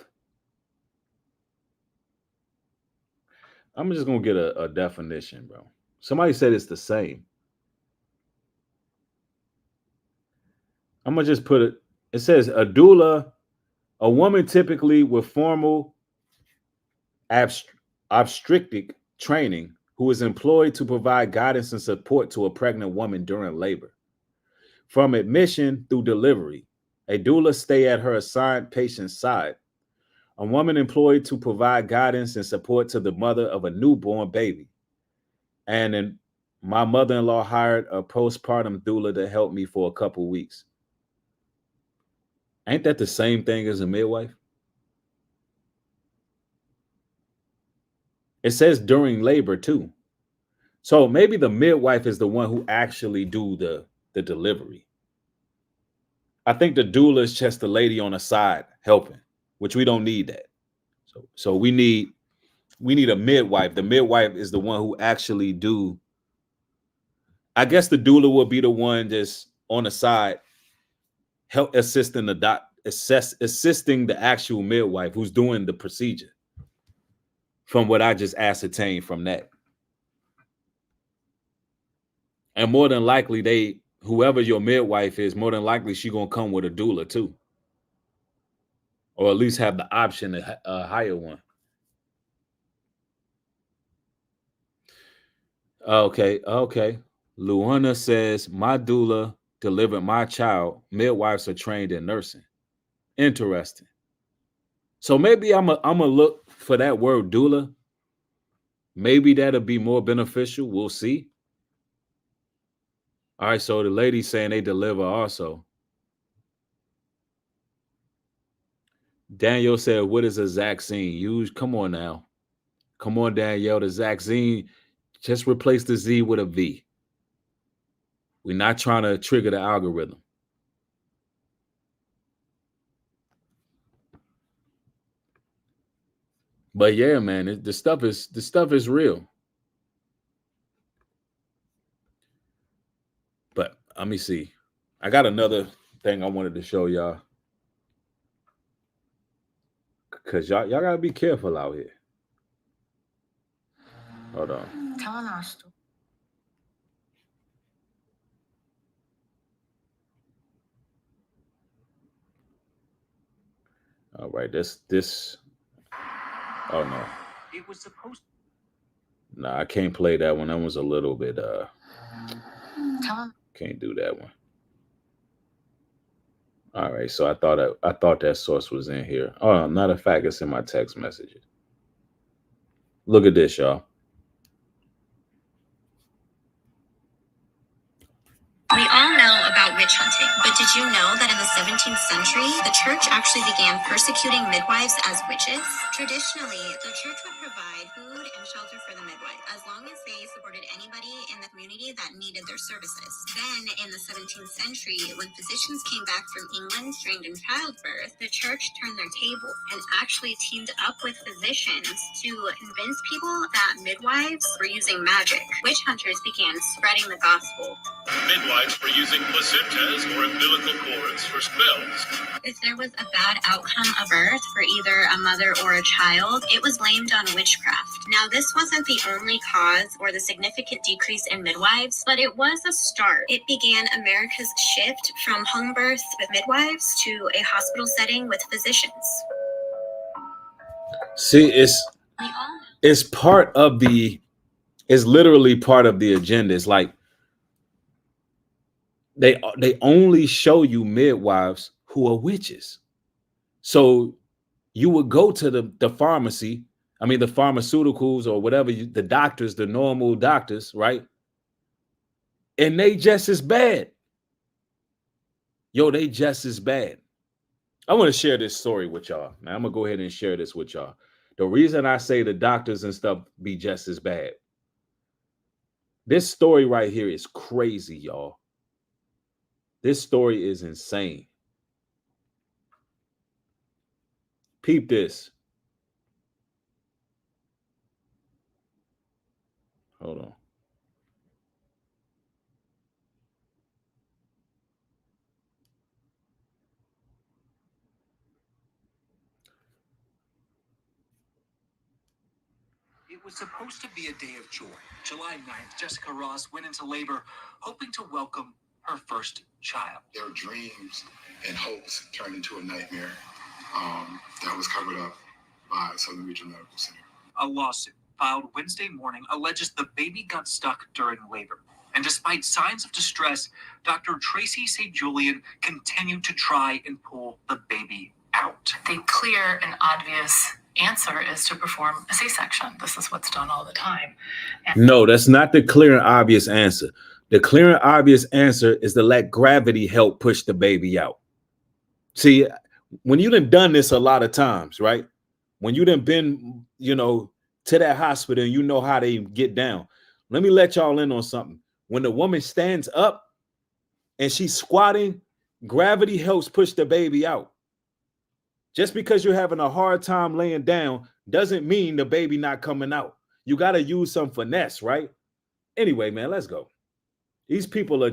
I'm just going to get a definition, bro. Somebody said it's the same. I'm going to just put it. It says a doula, a woman typically with formal obstetric training who is employed to provide guidance and support to a pregnant woman during labor. From admission through delivery, a doula stay at her assigned patient's side. A woman employed to provide guidance and support to the mother of a newborn baby. And then my mother-in-law hired a postpartum doula to help me for a couple weeks. Ain't that the same thing as a midwife? It says during labor too. So maybe the midwife is the one who actually do the delivery. I think the doula is just the lady on the side helping, which we don't need that. So we need a midwife. The midwife is the one who actually do. I guess the doula will be the one just on the side, help assisting assisting the actual midwife who's doing the procedure. From what I just ascertained from that. And more than likely, whoever your midwife is, more than likely she's gonna come with a doula too. Or at least have the option to hire one. Okay, okay. Luana says, my doula delivered my child. Midwives are trained in nursing. Interesting. So maybe I'm a look for that word doula. Maybe that'll be more beneficial. We'll see. All right, so the lady's saying they deliver also. Daniel said, what is a Zaxine? Use, come on now. Come on, Danielle. The Zaxine, just replace the Z with a V. We're not trying to trigger the algorithm. But yeah, man, the stuff is real. But let me see. I got another thing I wanted to show y'all. Cause y'all gotta be careful out here. Hold on. Telling our story. All right, this. Oh no. It was supposed. Nah, I can't play that one. That was a little bit. Can't do that one. All right, so I thought that source was in here. Oh, matter of fact, it's in my text messages. Look at this, y'all. We all know about witch hunting, but did you know that in the 17th century, the church actually began persecuting midwives as witches? Traditionally, the church would provide food and shelter for the midwife, as long as they supported anybody in the community that needed their services. Then, in the 17th century, when physicians came back from England trained in childbirth, the church turned their tables and actually teamed up with physicians to convince people that midwives were using magic. Witch hunters began spreading the gospel. Midwives were using placentas or umbilical cords for spells. If there was a bad outcome of birth for either a mother or a child, it was blamed on witchcraft. Now, this wasn't the only cause or the significant decrease in midwives, but it was a start. It began America's shift from home birth with midwives to a hospital setting with physicians. See, it's part of the. It's literally part of the agenda. It's like they only show you midwives who are witches. So you would go to the pharmacy, I mean the pharmaceuticals or whatever, the doctors, the normal doctors, right? And they just as bad. Yo, they just as bad. I want to share this story with y'all. Now I'm gonna go ahead and share this with y'all. The reason I say the doctors and stuff be just as bad. This story right here is crazy, y'all. This story is insane. Peep this. Hold on. It was supposed to be a day of joy. July 9th, Jessica Ross went into labor, hoping to welcome her first child. Their dreams and hopes turned into a nightmare that was covered up by Southern Regional Medical Center. A lawsuit filed Wednesday morning alleges the baby got stuck during labor. And despite signs of distress, Dr. Tracy St. Julian continued to try and pull the baby out. The clear and obvious answer is to perform a C-section. This is what's done all the time. No, that's not the clear and obvious answer. The clear and obvious answer is to let gravity help push the baby out. See, when you done this a lot of times, right? When you done been, to that hospital and you know how they get down. Let me let y'all in on something. When the woman stands up and she's squatting, gravity helps push the baby out. Just because you're having a hard time laying down doesn't mean the baby not coming out. You got to use some finesse, right? Anyway, man, let's go. These people are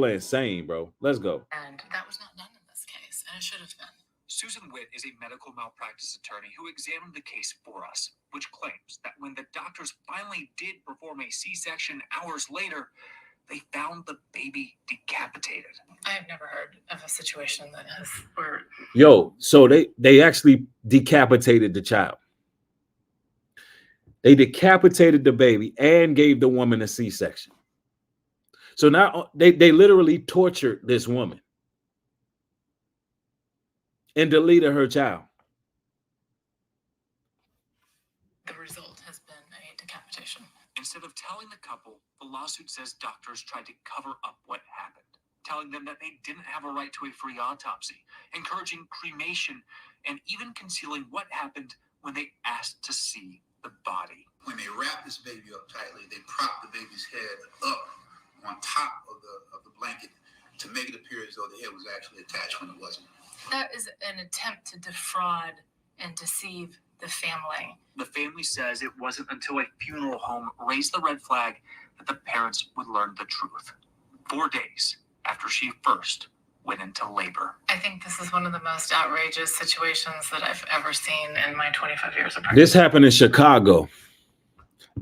insane, bro. Let's go. And that was not done in this case, and it should have been. Susan Witt is a medical malpractice attorney who examined the case for us, which claims that when the doctors finally did perform a C-section hours later, they found the baby decapitated. I have never heard of a situation that has where Yo, so they actually decapitated the child. They decapitated the baby and gave the woman a C-section. So now they literally tortured this woman and deleted her child. The result has been a decapitation. Instead of telling the couple, the lawsuit says doctors tried to cover up what happened, telling them that they didn't have a right to a free autopsy, encouraging cremation, and even concealing what happened when they asked to see the body. When they wrapped this baby up tightly, they propped the baby's head up on top of the blanket to make it appear as though the head was actually attached when it wasn't. That is an attempt to defraud and deceive the family. The family says it wasn't until a funeral home raised the red flag that the parents would learn the truth. 4 days after she first went into labor. I think this is one of the most outrageous situations that I've ever seen in my 25 years of practice. This happened in Chicago.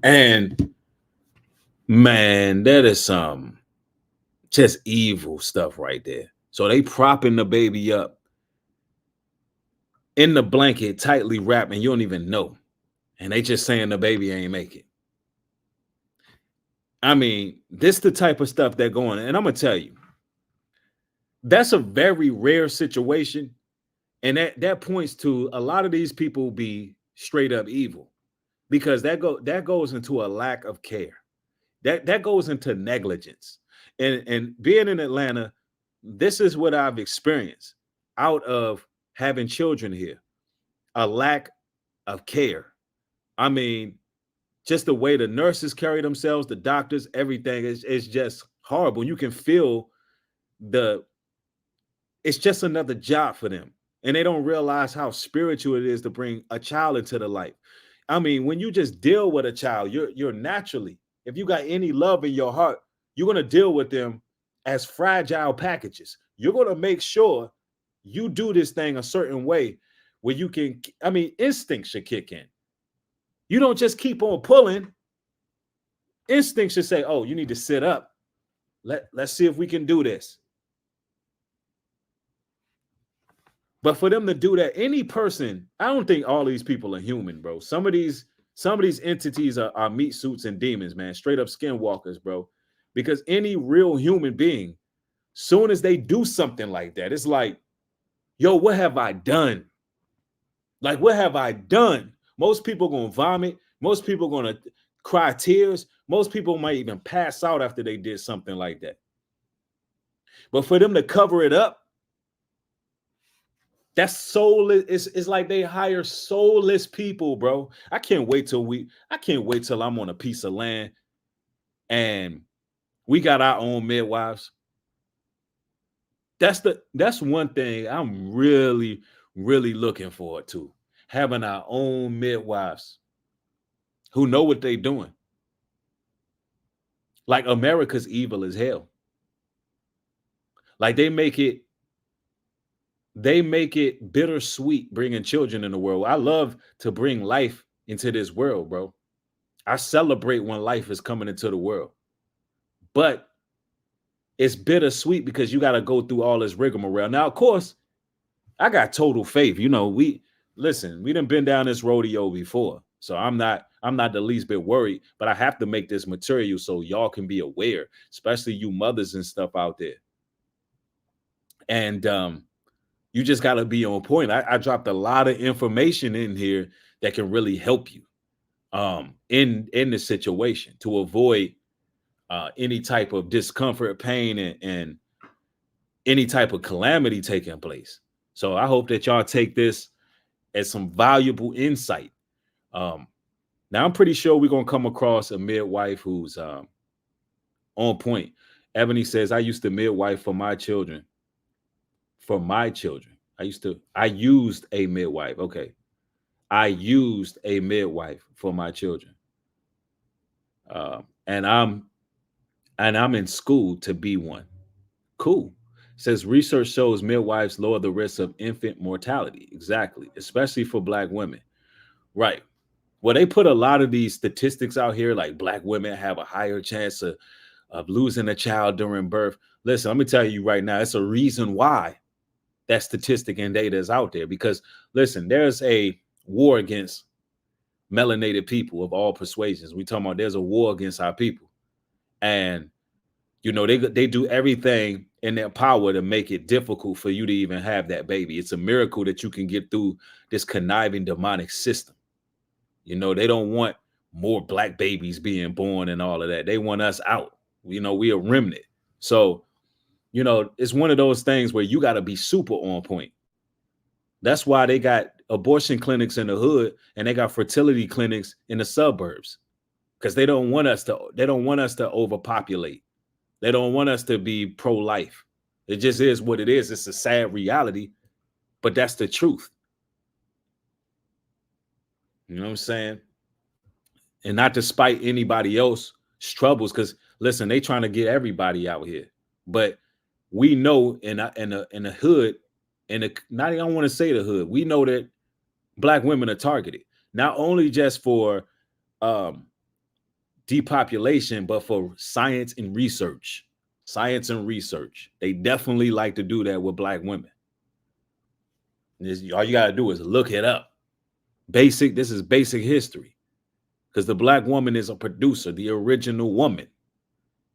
And man, that is some just evil stuff right there. So they propping the baby up in the blanket, tightly wrapped, and you don't even know. And they just saying the baby ain't make it. I mean, this the type of stuff they're going. And I'm going to tell you, that's a very rare situation. And that points to a lot of these people be straight up evil, because that goes into a lack of care. That goes into negligence. And being in Atlanta, this is what I've experienced out of having children here. A lack of care. I mean, just the way the nurses carry themselves, the doctors, everything is just horrible. You can feel it's just another job for them. And they don't realize how spiritual it is to bring a child into the life. I mean, when you just deal with a child, you're naturally, if you got any love in your heart, you're going to deal with them as fragile packages. You're going to make sure you do this thing a certain way where you can, I mean, instinct should kick in. You don't just keep on pulling. Instinct should say, oh, you need to sit up. Let's see if we can do this. But for them to do that, any person, I don't think all these people are human, bro. Some of these entities are meat suits and demons, man. Straight up skinwalkers, bro. Because any real human being, soon as they do something like that, it's like, yo, what have I done? Like, what have I done? Most people are going to vomit. Most people are going to cry tears. Most people might even pass out after they did something like that. But for them to cover it up, that's soulless. It's like they hire soulless people, bro. I can't wait till I'm on a piece of land and we got our own midwives. That's one thing I'm really, really looking forward to. Having our own midwives who know what they're doing. Like, America's evil as hell. Like, they make it bittersweet bringing children in the world. I love to bring life into this world, bro. I celebrate when life is coming into the world. But it's bittersweet because you got to go through all this rigmarole. Now, of course, I got total faith. You know, we done been down this rodeo before. So I'm not the least bit worried, but I have to make this material so y'all can be aware, especially you mothers and stuff out there. And you just got to be on point. I dropped a lot of information in here that can really help you in the situation to avoid any type of discomfort, pain, and any type of calamity taking place. So I hope that y'all take this as some valuable insight. Now, I'm pretty sure we're going to come across a midwife who's on point. Ebony says, I used to midwife for my children. For my children. I used a midwife. Okay. I used a midwife for my children. And I'm in school to be one. Cool. Says research shows midwives lower the risk of infant mortality. Exactly. Especially for Black women. Right. Well, they put a lot of these statistics out here, like Black women have a higher chance of losing a child during birth. Listen, let me tell you right now, it's a reason why that statistic and data is out there. Because listen, there's a war against melanated people of all persuasions. We talking about there's a war against our people. And, you know, they do everything in their power to make it difficult for you to even have that baby. It's a miracle that you can get through this conniving demonic system. You know, they don't want more black babies being born and all of that. They want us out. You know, we a remnant. So, you know, it's one of those things where you got to be super on point. That's why they got abortion clinics in the hood and they got fertility clinics in the suburbs, because they don't want us to overpopulate. They don't want us to be pro-life. It just is what it is. It's a sad reality, but that's the truth. You know what I'm saying? And not to spite anybody else's troubles, because listen, they trying to get everybody out here. But we know in the hood, I don't want to say the hood, we know that black women are targeted, not only just for depopulation, but for science and research. Science and research. They definitely like to do that with black women. All you got to do is look it up. This is basic history. Because the black woman is a producer, the original woman.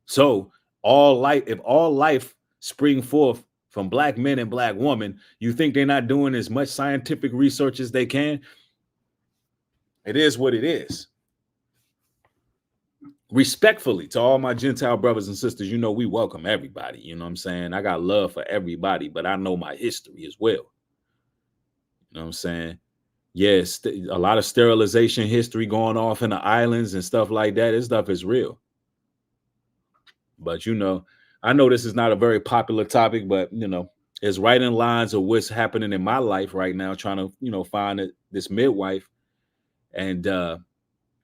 So if all life spring forth from black men and black women, you think they're not doing as much scientific research as they can? It is what it is. Respectfully to all my Gentile brothers and sisters, you know, we welcome everybody. You know what I'm saying? I got love for everybody, but I know my history as well. You know what I'm saying? Yes, a lot of sterilization history going off in the islands and stuff like that. This stuff is real. But, you know, I know this is not a very popular topic, but, you know, it's right in lines of what's happening in my life right now, trying to, you know, find this midwife. And,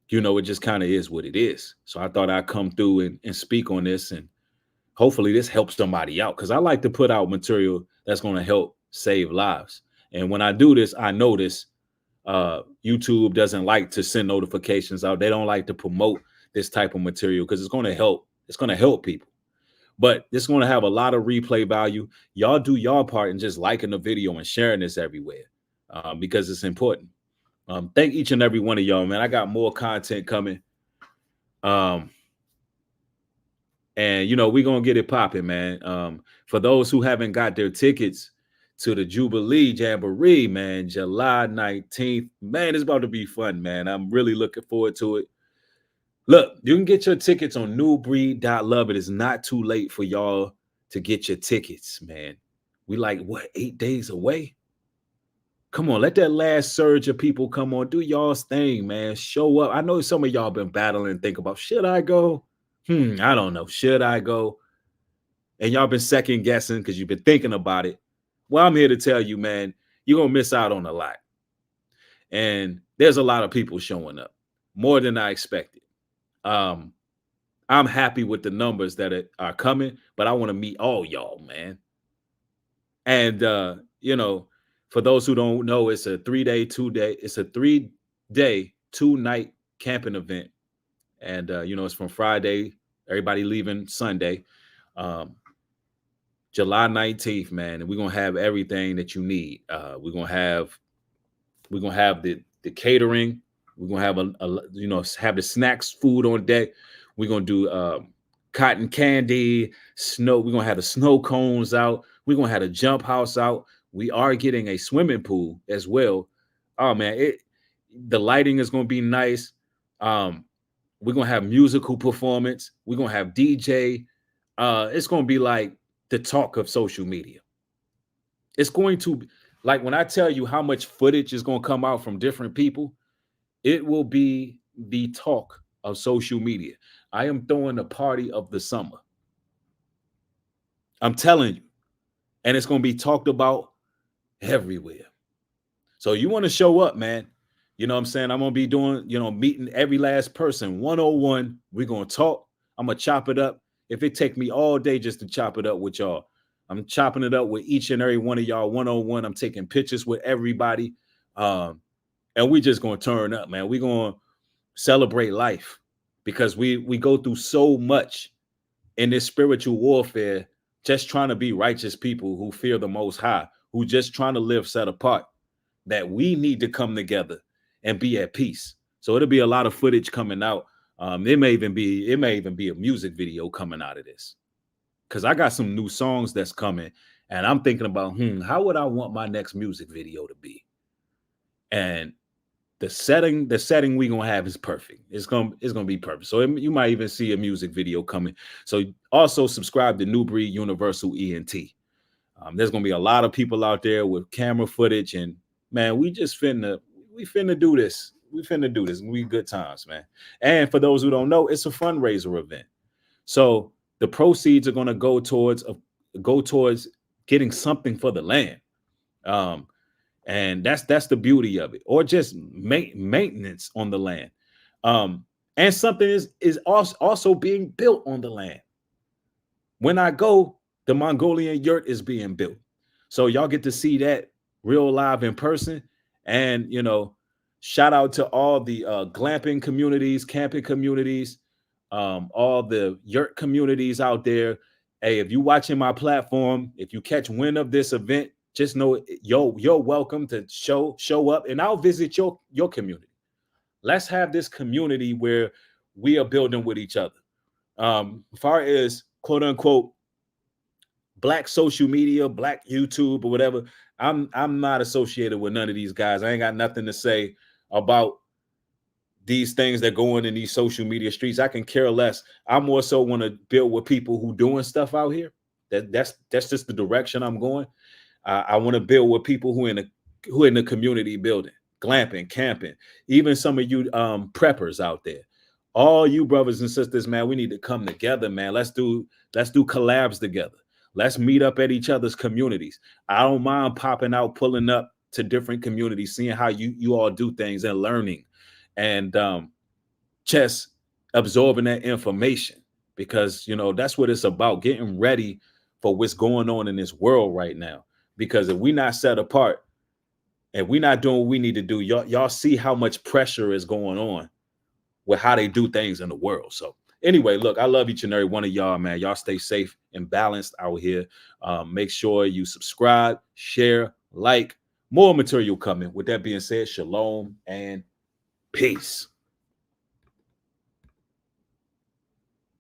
you know, it just kind of is what it is. So I thought I'd come through and speak on this, and hopefully this helps somebody out, because I like to put out material that's going to help save lives. And when I do this, I notice YouTube doesn't like to send notifications out. They don't like to promote this type of material because it's going to help. It's going to help people. But it's going to have a lot of replay value. Y'all do your part in just liking the video and sharing this everywhere because it's important. Thank each and every one of y'all, man. I got more content coming. And, you know, we're going to get it popping, man. For those who haven't got their tickets to the Jubilee Jamboree, man, July 19th, man, it's about to be fun, man. I'm really looking forward to it. Look, you can get your tickets on newbreed.love. It is not too late for y'all to get your tickets, man. We like, 8 days away? Come on, let that last surge of people come on. Do y'all's thing, man. Show up. I know some of y'all been battling and think about, should I go? I don't know. Should I go? And y'all been second guessing because you've been thinking about it. Well, I'm here to tell you, man, you're going to miss out on a lot. And there's a lot of people showing up, more than I expected. I'm happy with the numbers that are coming, but I want to meet all y'all, man. And, you know, for those who don't know, it's a 3-day, 2-day. It's a 3-day, 2-night camping event. And, you know, it's from Friday, everybody leaving Sunday, July 19th, man. And we're going to have everything that you need. We're going to have the catering. We're going to have have the snacks, food on deck. We're going to do cotton candy, snow. We're going to have the snow cones out. We're going to have the jump house out. We are getting a swimming pool as well. Oh, man, the lighting is going to be nice. We're going to have musical performance. We're going to have DJ. It's going to be like the talk of social media. It's going to be like when I tell you how much footage is going to come out from different people, it will be the talk of social media. I am throwing a party of the summer. I'm telling you. And it's going to be talked about everywhere. So you want to show up, man. You know what I'm saying? I'm going to be doing, meeting every last person 101. We're going to talk. I'm going to chop it up. If it take me all day just to chop it up with y'all, I'm chopping it up with each and every one of y'all 101. I'm taking pictures with everybody. And we just going to turn up, man. We're going to celebrate life because we go through so much in this spiritual warfare, just trying to be righteous people who fear the Most High, who just trying to live set apart, that we need to come together and be at peace. So it'll be a lot of footage coming out. It may even be a music video coming out of this, because I got some new songs that's coming, and I'm thinking about how would I want my next music video to be? And the setting we gonna have is perfect. It's gonna be perfect. So you might even see a music video coming. So also subscribe to New Breed Universal ENT. There's gonna be a lot of people out there with camera footage, and man, we finna do this. We finna do this. We good times, man. And for those who don't know, it's a fundraiser event. So the proceeds are gonna go towards getting something for the land. And that's the beauty of it, or just maintenance on the land. And something is also being built on the land. When I go, the Mongolian yurt is being built, so y'all get to see that real live in person. And shout out to all the glamping communities, camping communities, all the yurt communities out there. Hey, if you're watching my platform, if you catch wind of this event, just know you're welcome to show up, and I'll visit your community. Let's have this community where we are building with each other. As far as quote unquote Black social media, Black YouTube or whatever, I'm not associated with none of these guys. I ain't got nothing to say about these things that go on in these social media streets. I can care less. I more so want to build with people who doing stuff out here. That's just the direction I'm going. I want to build with people who in the community building, glamping, camping, even some of you preppers out there. All you brothers and sisters, man, we need to come together, man. Let's do collabs together. Let's meet up at each other's communities. I don't mind popping out, pulling up to different communities, seeing how you all do things and learning, and just absorbing that information, because that's what it's about, getting ready for what's going on in this world right now. Because if we're not set apart and we're not doing what we need to do, y'all see how much pressure is going on with how they do things in the world. So anyway, look, I love each and every one of y'all, man. Y'all stay safe and balanced out here. Make sure you subscribe, share, like. More material coming. With that being said, shalom and peace.